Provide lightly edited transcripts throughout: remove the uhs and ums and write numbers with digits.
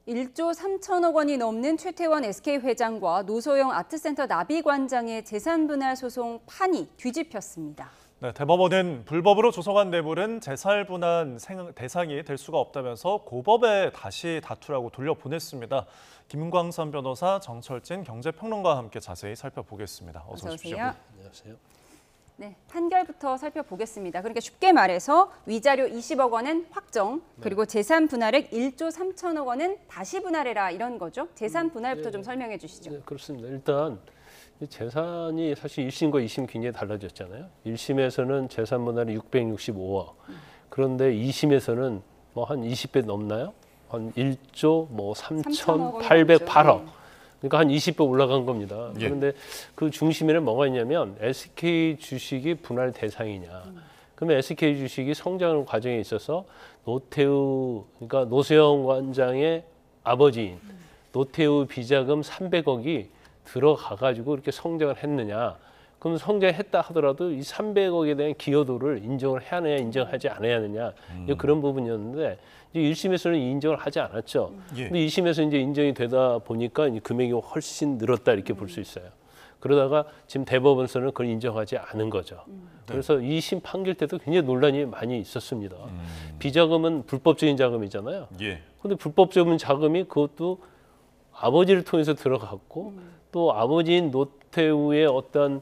1조 3천억 원이 넘는 최태원 SK회장과 노소영 아트센터 나비관장의 재산 분할 소송 판이 뒤집혔습니다. 네, 대법원은 불법으로 조성한 뇌물은 재산 분할 대상이 될 수가 없다면서 고법에 다시 다투라고 돌려보냈습니다. 김광선 변호사, 정철진 경제평론가와 함께 자세히 살펴보겠습니다. 어서 오십시오. 안녕하세요. 네, 판결부터 살펴보겠습니다. 그러니까 쉽게 말해서 위자료 20억 원은 확정, 그리고 재산 분할액 1조 3천억 원은 다시 분할해라 이런 거죠. 재산 분할부터 좀 설명해 주시죠. 네, 그렇습니다. 일단 재산이 사실 1심과 2심 굉장히 달라졌잖아요. 1심에서는 재산 분할이 665억. 그런데 2심에서는 뭐 한 20배 넘나요? 한 1조 뭐 3,808억. 그러니까 한 20배 올라간 겁니다. 예. 그런데 그 중심에는 뭐가 있냐면 SK 주식이 분할 대상이냐. 그러면 SK 주식이 성장하는 과정에 있어서 노태우, 그러니까 노소영 관장의 아버지인 노태우 비자금 300억이 들어가가지고 이렇게 성장을 했느냐. 그럼 성장했다 하더라도 이 300억에 대한 기여도를 인정을 해야 하느냐, 인정하지 않아야 하느냐. 그런 부분이었는데 이제 1심에서는 인정을 하지 않았죠. 예. 근데 2심에서 이제 인정이 되다 보니까 이 금액이 훨씬 늘었다 이렇게 볼 수 있어요. 그러다가 지금 대법원에서는 그걸 인정하지 않은 거죠. 그래서 2심 판결 때도 굉장히 논란이 많이 있었습니다. 비자금은 불법적인 자금이잖아요. 예. 근데 불법적인 자금이 그것도 아버지를 통해서 들어갔고 또 아버지인 노태우의 어떤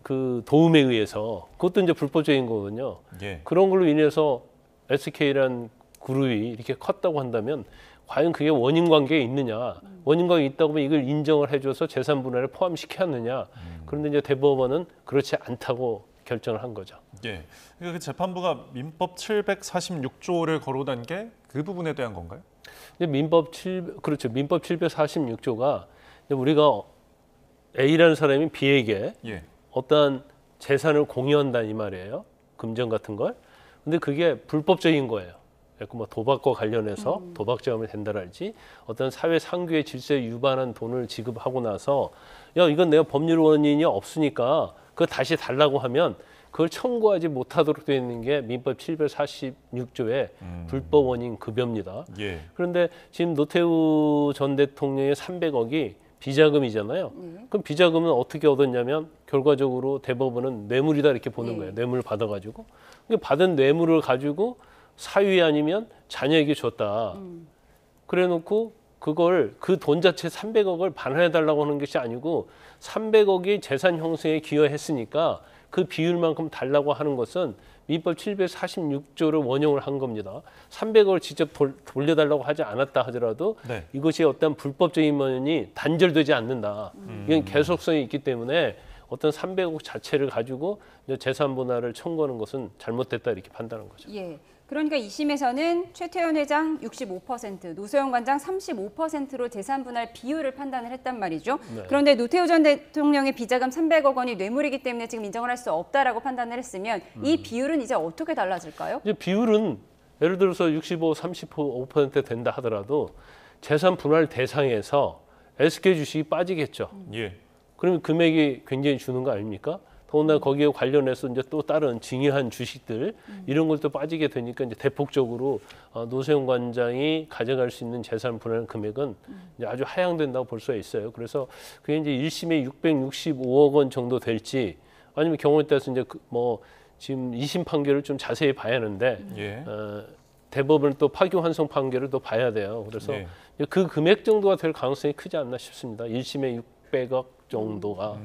그 도움에 의해서 그것도 이제 불법적인 거거든요. 예. 그런 걸로 인해서 SK라는 그룹이 이렇게 컸다고 한다면 과연 그게 원인 관계에 있느냐? 원인 관계에 있다고 하면 이걸 인정을 해줘서 재산 분할에 포함시켰느냐? 그런데 이제 대법원은 그렇지 않다고 결정을 한 거죠. 예. 그 재판부가 민법 746조를 거론한 게 그 부분에 대한 건가요? 이제 민법 746조가 우리가 A라는 사람이 B에게 예. 어떠한 재산을 공유한다 이 말이에요. 금전 같은 걸. 근데 그게 불법적인 거예요. 뭐 도박과 관련해서 도박자금이 된다랄지 어떤 사회 상규의 질서에 위반한 돈을 지급하고 나서 야 이건 내가 법률 원인이 없으니까 그거 다시 달라고 하면 그걸 청구하지 못하도록 되어 있는 게 민법 746조의 불법 원인 급여입니다. 예. 그런데 지금 노태우 전 대통령의 300억이 비자금이잖아요. 그럼 비자금은 어떻게 얻었냐면 결과적으로 대법원은 뇌물이다 이렇게 보는 거예요. 뇌물을 받아가지고. 그러니까 받은 뇌물을 가지고 사위 아니면 자녀에게 줬다. 그래놓고 그걸 그 돈 자체 300억을 반환해달라고 하는 것이 아니고 300억이 재산 형성에 기여했으니까 그 비율만큼 달라고 하는 것은 민법 746조를 원용을 한 겁니다. 300억을 직접 돌려달라고 하지 않았다 하더라도 네. 이것이 어떤 불법적인 면이 단절되지 않는다. 이건 계속성이 있기 때문에 어떤 300억 자체를 가지고 재산 분할을 청구하는 것은 잘못됐다 이렇게 판단한 거죠. 예. 그러니까 2심에서는 최태원 회장 65%, 노소영 관장 35%로 재산 분할 비율을 판단을 했단 말이죠. 네. 그런데 노태우 전 대통령의 비자금 300억 원이 뇌물이기 때문에 지금 인정을 할 수 없다라고 판단을 했으면 이 비율은 이제 어떻게 달라질까요? 이제 비율은 예를 들어서 65, 35% 된다 하더라도 재산 분할 대상에서 SK 주식이 빠지겠죠. 예. 그러면 금액이 굉장히 주는 거 아닙니까? 더군다나 거기에 관련해서 이제 또 다른 증여한 주식들 이런 걸 또 빠지게 되니까 이제 대폭적으로 노소영 관장이 가져갈 수 있는 재산 분할 금액은 이제 아주 하향된다고 볼 수가 있어요. 그래서 그게 이제 1심에 665억 원 정도 될지 아니면 경우에 따라서 이제 뭐 지금 2심 판결을 좀 자세히 봐야 하는데 예. 대법원 또 파기환송 판결을 또 봐야 돼요. 그래서 예. 그 금액 정도가 될 가능성이 크지 않나 싶습니다. 1심에 600억 정도가.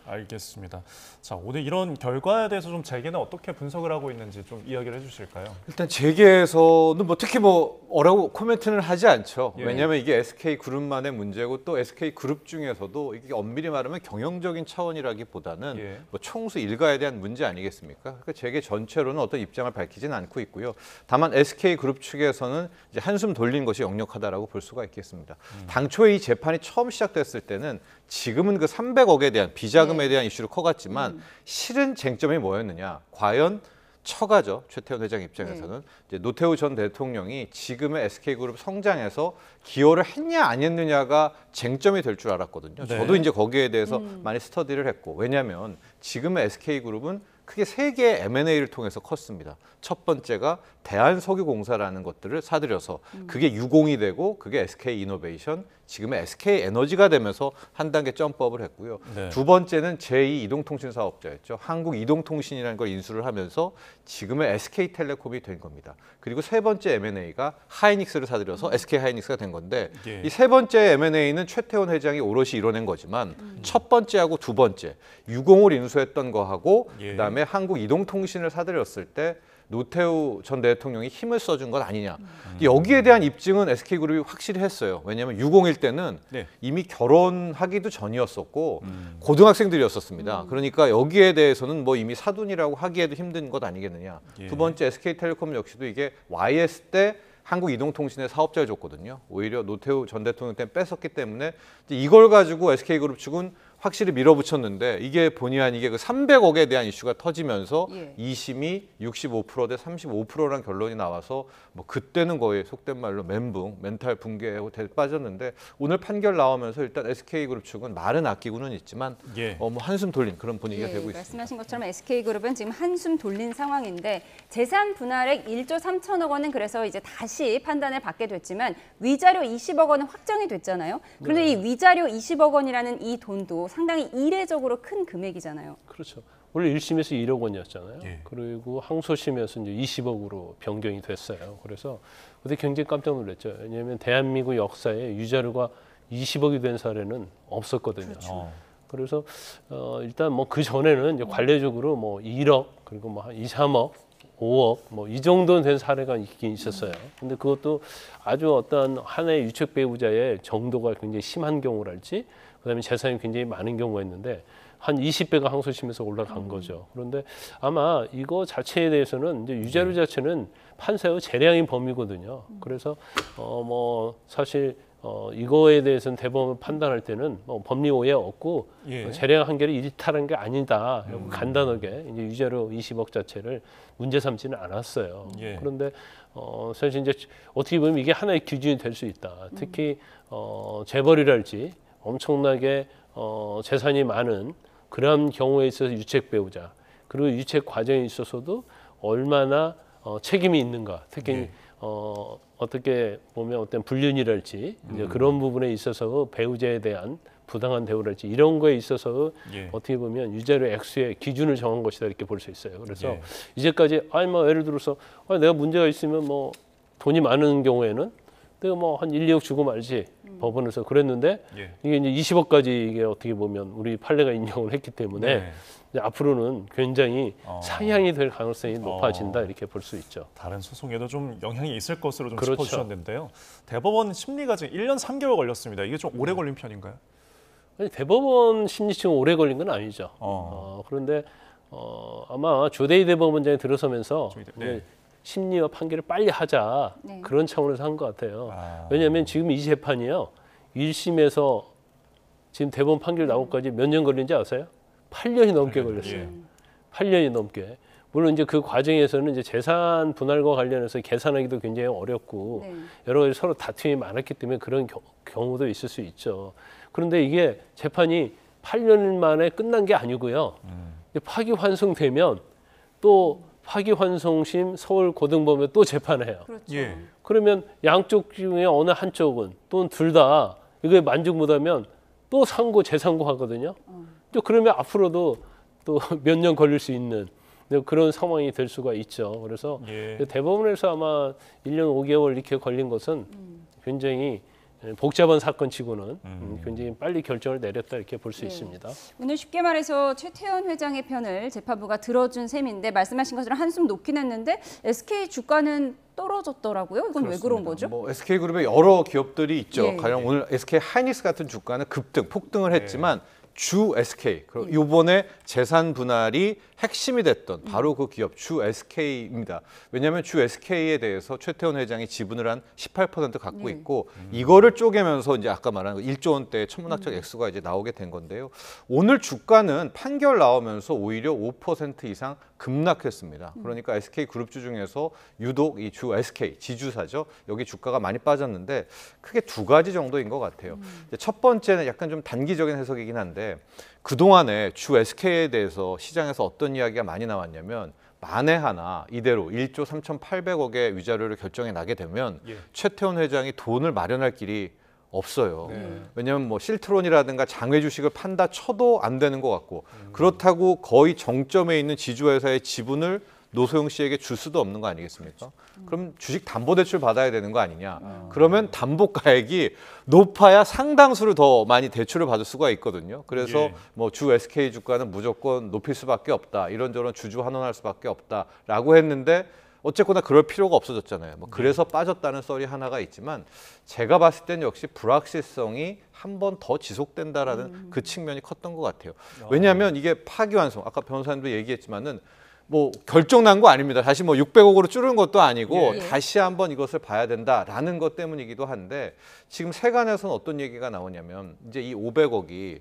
알겠습니다. 자, 오늘 이런 결과에 대해서 좀 재계는 어떻게 분석을 하고 있는지 좀 이야기를 해주실까요? 일단 재계에서는 뭐 특히 뭐라고 코멘트는 하지 않죠. 예. 왜냐하면 이게 SK 그룹만의 문제고 또 SK 그룹 중에서도 이게 엄밀히 말하면 경영적인 차원이라기보다는 예. 뭐 총수 일가에 대한 문제 아니겠습니까? 그러니까 재계 전체로는 어떤 입장을 밝히지는 않고 있고요. 다만 SK 그룹 측에서는 이제 한숨 돌린 것이 역력하다라고 볼 수가 있겠습니다. 당초에 이 재판이 처음 시작됐을 때는 지금은 그 300억에 대한 비자금에 대한 이슈로 커갔지만 실은 쟁점이 뭐였느냐? 과연 처가죠. 최태원 회장 입장에서는 이제 노태우 전 대통령이 지금의 SK그룹 성장에서 기여를 했냐 안 했느냐가 쟁점이 될 줄 알았거든요. 네. 저도 이제 거기에 대해서 많이 스터디를 했고 왜냐하면 지금의 SK그룹은 크게 세 개의 M&A를 통해서 컸습니다. 첫 번째가 대한석유공사라는 것들을 사들여서 그게 유공이 되고 그게 SK이노베이션, 지금의 SK에너지가 되면서 한 단계 점프업을 했고요. 네. 두 번째는 제2이동통신 사업자였죠. 한국이동통신이라는 걸 인수를 하면서 지금의 SK텔레콤이 된 겁니다. 그리고 세 번째 M&A가 하이닉스를 사들여서 SK하이닉스가 된 건데 예. 이 세 번째 M&A는 최태원 회장이 오롯이 이뤄낸 거지만 첫 번째하고 두 번째 유공을 인수했던 거하고 예. 그다음에 한국이동통신을 사들였을 때 노태우 전 대통령이 힘을 써준 것 아니냐. 여기에 대한 입증은 SK그룹이 확실히 했어요. 왜냐하면 유공일 때는 네. 이미 결혼하기도 전이었었고 고등학생들이었었습니다. 그러니까 여기에 대해서는 뭐 이미 사돈이라고 하기에도 힘든 것 아니겠느냐. 예. 두 번째 SK텔레콤 역시도 이게 YS 때 한국이동통신에 사업자를 줬거든요. 오히려 노태우 전 대통령 때 뺏었기 때문에 이걸 가지고 SK그룹 측은 확실히 밀어붙였는데 이게 본의 아니게 그 300억에 대한 이슈가 터지면서 예. 2심이 65% 대 35%라는 결론이 나와서 뭐 그때는 거의 속된 말로 멘붕, 멘탈 붕괴하고 빠졌는데 오늘 판결 나오면서 일단 SK그룹 측은 말은 아끼고는 있지만 예. 뭐 한숨 돌린 그런 분위기가 예, 되고 있습니다. 말씀하신 것처럼 SK그룹은 지금 한숨 돌린 상황인데 재산 분할액 1조 3천억 원은 그래서 이제 다시 판단을 받게 됐지만 위자료 20억 원은 확정이 됐잖아요. 그런데 이 위자료 20억 원이라는 이 돈도 상당히 이례적으로 큰 금액이잖아요. 그렇죠. 원래 1심에서 1억 원이었잖아요. 예. 그리고 항소심에서 이제 20억으로 변경이 됐어요. 그래서 그때 굉장히 깜짝 놀랐죠. 왜냐하면 대한민국 역사에 위자료가 20억이 된 사례는 없었거든요. 어. 그래서 일단 뭐 그 전에는 이제 관례적으로 뭐 1억 그리고 뭐 한 2, 3억, 5억 뭐 이 정도는 된 사례가 있긴 있었어요. 근데 그것도 아주 어떤 하나의 유책 배우자의 정도가 굉장히 심한 경우랄지 그다음에 재산이 굉장히 많은 경우가 있는데 한 20배가 항소심에서 올라간 거죠. 그런데 아마 이거 자체에 대해서는 이제 위자료 자체는 판사의 재량인 범위거든요. 그래서 뭐 사실 이거에 대해서는 대법원 판단할 때는 뭐 법리 오해 없고 예. 재량 한계를 일탈한 게 아니다. 간단하게 이제 위자료 20억 자체를 문제 삼지는 않았어요. 예. 그런데 사실 이제 어떻게 보면 이게 하나의 기준이 될 수 있다. 특히 재벌이랄지 엄청나게 재산이 많은 그런 경우에 있어서 유책 배우자 그리고 유책 과정에 있어서도 얼마나 책임이 있는가. 특히 예. 어떻게 보면 어떤 불륜이랄지 이제 그런 부분에 있어서 배우자에 대한 부당한 대우랄지 이런 거에 있어서 예. 어떻게 보면 위자료 액수의 기준을 정한 것이다 이렇게 볼 수 있어요. 그래서 예. 이제까지 아니 뭐 예를 들어서 내가 문제가 있으면 뭐 돈이 많은 경우에는 내가 뭐 한 1, 2억 주고 말지 법원에서 그랬는데 예. 이게 이제 20억까지 이게 어떻게 보면 우리 판례가 인정을 했기 때문에 네. 이제 앞으로는 굉장히 상향이 될 가능성이 높아진다 이렇게 볼 수 있죠. 다른 소송에도 좀 영향이 있을 것으로 좀 그렇죠. 짚어주셨는데요. 대법원 심리가 지금 1년 3개월 걸렸습니다. 이게 좀 오래 걸린 편인가요? 아니, 대법원 심리층은 오래 걸린 건 아니죠. 어. 그런데 아마 조대희 대법원장이 들어서면서 네. 이제 심리와 판결을 빨리 하자 네. 그런 차원에서 한 것 같아요. 아. 왜냐하면 지금 이 재판이요. 1심에서 지금 대법원 판결 나오기까지 몇 년 걸린지 아세요? 8년이 넘게 걸렸어요. 예. 8년이 넘게. 물론 이제 그 과정에서는 이제 재산 분할과 관련해서 계산하기도 굉장히 어렵고 네. 여러 가지 서로 다툼이 많았기 때문에 그런 경우도 있을 수 있죠. 그런데 이게 재판이 8년 만에 끝난 게 아니고요. 파기환송되면 또 파기환송심 서울고등법원에 또 재판해요. 그렇죠. 예. 그러면 양쪽 중에 어느 한쪽은 또는 둘 다 이거에 만족 못하면 또 상고 재상고 하거든요. 또 그러면 앞으로도 또 몇 년 걸릴 수 있는 그런 상황이 될 수가 있죠. 그래서 예. 대법원에서 아마 1년 5개월 이렇게 걸린 것은 굉장히 복잡한 사건치고는 굉장히 빨리 결정을 내렸다 이렇게 볼 수 네. 있습니다. 오늘 쉽게 말해서 최태원 회장의 편을 재판부가 들어준 셈인데 말씀하신 것처럼 한숨 놓긴 했는데 SK 주가는 떨어졌더라고요. 이건 왜 그런 거죠? 뭐 SK그룹의 여러 기업들이 있죠. 예. 가령 오늘 SK 하이닉스 같은 주가는 급등, 폭등을 네. 했지만 주 SK, 그리고 이번에 재산 분할이 핵심이 됐던 바로 그 기업 주 SK입니다. 왜냐하면 주 SK에 대해서 최태원 회장이 지분을 한 18% 갖고 네. 있고 이거를 쪼개면서 이제 아까 말한 1조 원대의 천문학적 액수가 이제 나오게 된 건데요. 오늘 주가는 판결 나오면서 오히려 5% 이상 급락했습니다. 그러니까 SK 그룹주 중에서 유독 이 주 SK 지주사죠. 여기 주가가 많이 빠졌는데 크게 두 가지 정도인 것 같아요. 첫 번째는 약간 좀 단기적인 해석이긴 한데 그동안에 주 SK에 대해서 시장에서 어떤 이야기가 많이 나왔냐면 만에 하나 이대로 1조 3,800억의 위자료를 결정해 나게 되면 예. 최태원 회장이 돈을 마련할 길이 없어요. 왜냐하면 뭐 실트론이라든가 장외 주식을 판다 쳐도 안 되는 것 같고 그렇다고 거의 정점에 있는 지주회사의 지분을 노소영 씨에게 줄 수도 없는 거 아니겠습니까? 그럼 주식 담보대출 받아야 되는 거 아니냐? 그러면 담보가액이 높아야 상당수를 더 많이 대출을 받을 수가 있거든요. 그래서 예. 뭐 주 SK 주가는 무조건 높일 수밖에 없다. 이런저런 주주 환원할 수밖에 없다라고 했는데 어쨌거나 그럴 필요가 없어졌잖아요. 뭐 그래서 빠졌다는 썰이 하나가 있지만 제가 봤을 때는 역시 불확실성이 한 번 더 지속된다라는 그 측면이 컸던 것 같아요. 왜냐하면 이게 파기환송, 아까 변호사님도 얘기했지만은 뭐 결정난 거 아닙니다. 다시 뭐 600억으로 줄은 것도 아니고 예. 다시 한번 이것을 봐야 된다라는 것 때문이기도 한데 지금 세간에서는 어떤 얘기가 나오냐면 이제 이 500억이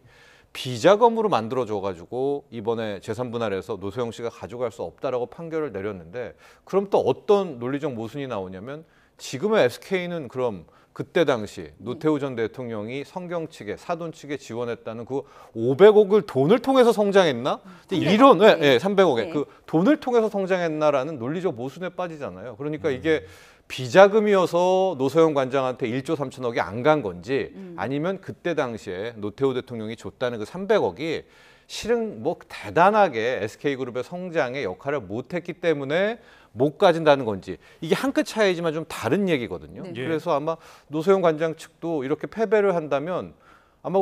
비자금으로 만들어져 가지고 이번에 재산 분할해서 노소영 씨가 가져갈 수 없다라고 판결을 내렸는데 그럼 또 어떤 논리적 모순이 나오냐면 지금의 SK는 그럼 그때 당시 노태우 전 대통령이 성경 측에 사돈 측에 지원했다는 그 500억을 돈을 통해서 성장했나? 이런 300억에 네. 그 돈을 통해서 성장했나라는 논리적 모순에 빠지잖아요. 그러니까 이게 비자금이어서 노소영 관장한테 1조 3천억이 안 간 건지 아니면 그때 당시에 노태우 대통령이 줬다는 그 300억이 실은 뭐 대단하게 SK그룹의 성장에 역할을 못했기 때문에 못 가진다는 건지 이게 한 끗 차이지만 좀 다른 얘기거든요. 네. 그래서 아마 노소영 관장 측도 이렇게 패배를 한다면 아마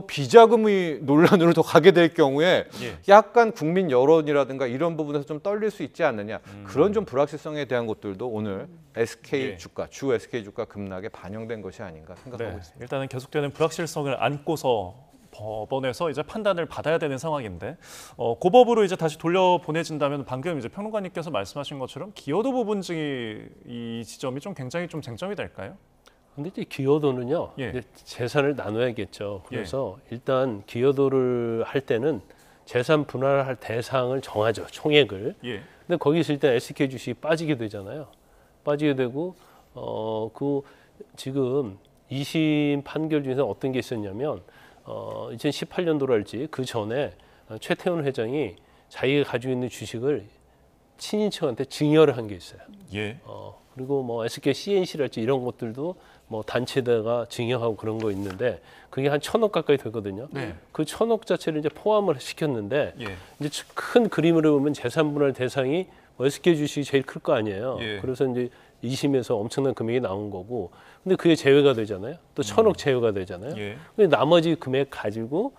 논란으로 더 가게 될 경우에 예. 약간 국민 여론이라든가 이런 부분에서 좀 떨릴 수 있지 않느냐 그런 좀 불확실성에 대한 것들도 오늘 SK 예. 주가 주 SK 주가 급락에 반영된 것이 아닌가 생각하고 네, 있습니다. 일단은 계속되는 불확실성을 안고서 법원에서 이제 판단을 받아야 되는 상황인데 고법으로 이제 다시 돌려보내진다면 방금 이제 평론가님께서 말씀하신 것처럼 기여도 부분증이 이 지점이 좀 굉장히 좀 쟁점이 될까요? 근데 이제 기여도는요, 예. 이제 재산을 나눠야겠죠. 그래서 일단 기여도를 할 때는 재산 분할할 대상을 정하죠, 총액을. 예. 근데 거기서 일단 SK 주식이 빠지게 되잖아요. 빠지게 되고 그 지금 2심 판결 중에서 어떤 게 있었냐면 2018년도랄지 그 전에 최태원 회장이 자기가 가지고 있는 주식을 친인척한테 증여를 한 게 있어요. 예. 그리고 뭐 SK CNC랄지 이런 것들도 뭐 단체다가 증여하고 그런 거 있는데 그게 한 1,000억 가까이 되거든요. 네. 그 1,000억 자체를 이제 포함을 시켰는데 예. 이제 큰 그림으로 보면 재산 분할 대상이 뭐 SK 주식이 제일 클 거 아니에요. 예. 그래서 이제 2심에서 엄청난 금액이 나온 거고, 근데 그게 제외가 되잖아요. 또 1,000억 제외가 되잖아요. 예. 근데 나머지 금액 가지고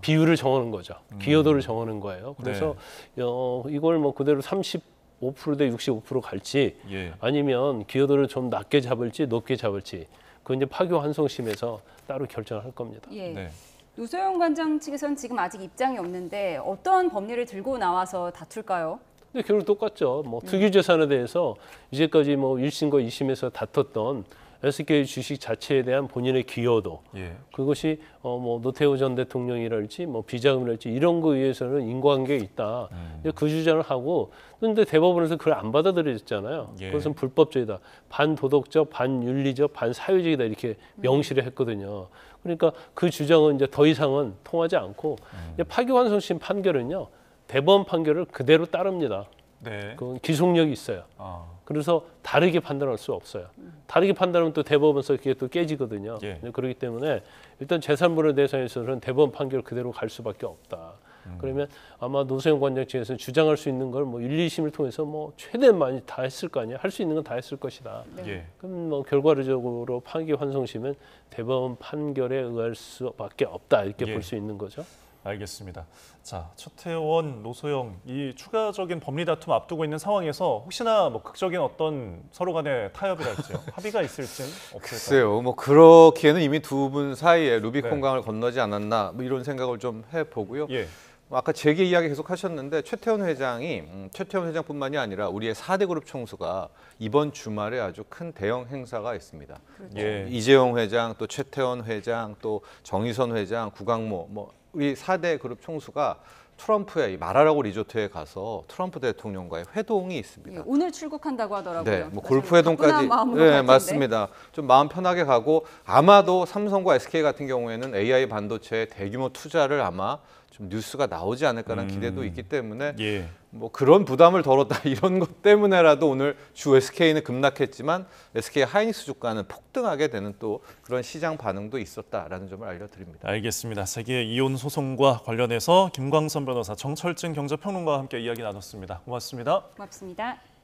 비율을 정하는 거죠. 기여도를 정하는 거예요. 그래서 이걸 뭐 그대로 35%대 65% 갈지 예. 아니면 기여도를 좀 낮게 잡을지 높게 잡을지 그 이제 파기환송심에서 따로 결정을 할 겁니다. 예. 네. 노소영 관장 측에서는 지금 아직 입장이 없는데 어떤 법리를 들고 나와서 다툴까요? 근데 결국 똑같죠. 뭐 특유 재산에 대해서 이제까지 뭐 1심과 2심에서 다퉜던 SK 주식 자체에 대한 본인의 기여도 예. 그것이 뭐 노태우 전 대통령이랄지 뭐 비자금이랄지 이런 거에 의해서는 인과관계가 있다. 이제 그 주장을 하고 근데 대법원에서 그걸 안 받아들였잖아요. 예. 그것은 불법적이다. 반도덕적, 반윤리적, 반사회적이다 이렇게 명시를 했거든요. 그러니까 그 주장은 이제 더 이상은 통하지 않고 이제 파기환송심 판결은요. 대법원 판결을 그대로 따릅니다. 네. 그건 기속력이 있어요. 아. 그래서 다르게 판단할 수 없어요. 다르게 판단하면 또 대법원에서 그게 또 깨지거든요. 예. 그렇기 때문에 일단 재산분할 대상에서는 대법원 판결 그대로 갈 수밖에 없다. 그러면 아마 노소영 관장 측에서 주장할 수 있는 걸 뭐 1, 2심을 통해서 뭐 최대한 많이 다 했을 거 아니에요. 할 수 있는 건 다 했을 것이다. 예. 그럼 뭐 결과적으로 파기환송심은 대법원 판결에 의할 수밖에 없다 이렇게 예. 볼 수 있는 거죠. 알겠습니다. 자, 최태원, 노소영 이 추가적인 법리 다툼 앞두고 있는 상황에서 혹시나 뭐 극적인 어떤 서로 간의 타협이랄지요, 합의가 있을지는 없을까요? 글쎄요, 뭐 그렇기에는 이미 두 분 사이에 루비콘 네. 강을 건너지 않았나 뭐 이런 생각을 좀 해보고요. 예. 아까 재계 이야기 계속 하셨는데 최태원 회장뿐만이 아니라 우리의 4대 그룹 총수가 이번 주말에 아주 큰 대형 행사가 있습니다. 예. 이재용 회장, 또 최태원 회장, 또 정의선 회장, 구강모 뭐 우리 4대 그룹 총수가 트럼프의 이 마라라고 리조트에 가서 트럼프 대통령과의 회동이 있습니다. 예, 오늘 출국한다고 하더라고요. 네, 뭐 그러니까 골프 좀 회동까지 가뿐한 마음으로 네, 갈 텐데. 맞습니다. 좀 마음 편하게 가고 아마도 삼성과 SK 같은 경우에는 AI 반도체에 대규모 투자를 아마 좀 뉴스가 나오지 않을까라는 기대도 있기 때문에 예. 뭐 그런 부담을 덜었다 이런 것 때문에라도 오늘 주 SK는 급락했지만 SK 하이닉스 주가는 폭등하게 되는 또 그런 시장 반응도 있었다라는 점을 알려드립니다. 알겠습니다. 세계 이혼 소송과 관련해서 김광선 변호사, 정철진 경제평론가와 함께 이야기 나눴습니다. 고맙습니다. 고맙습니다.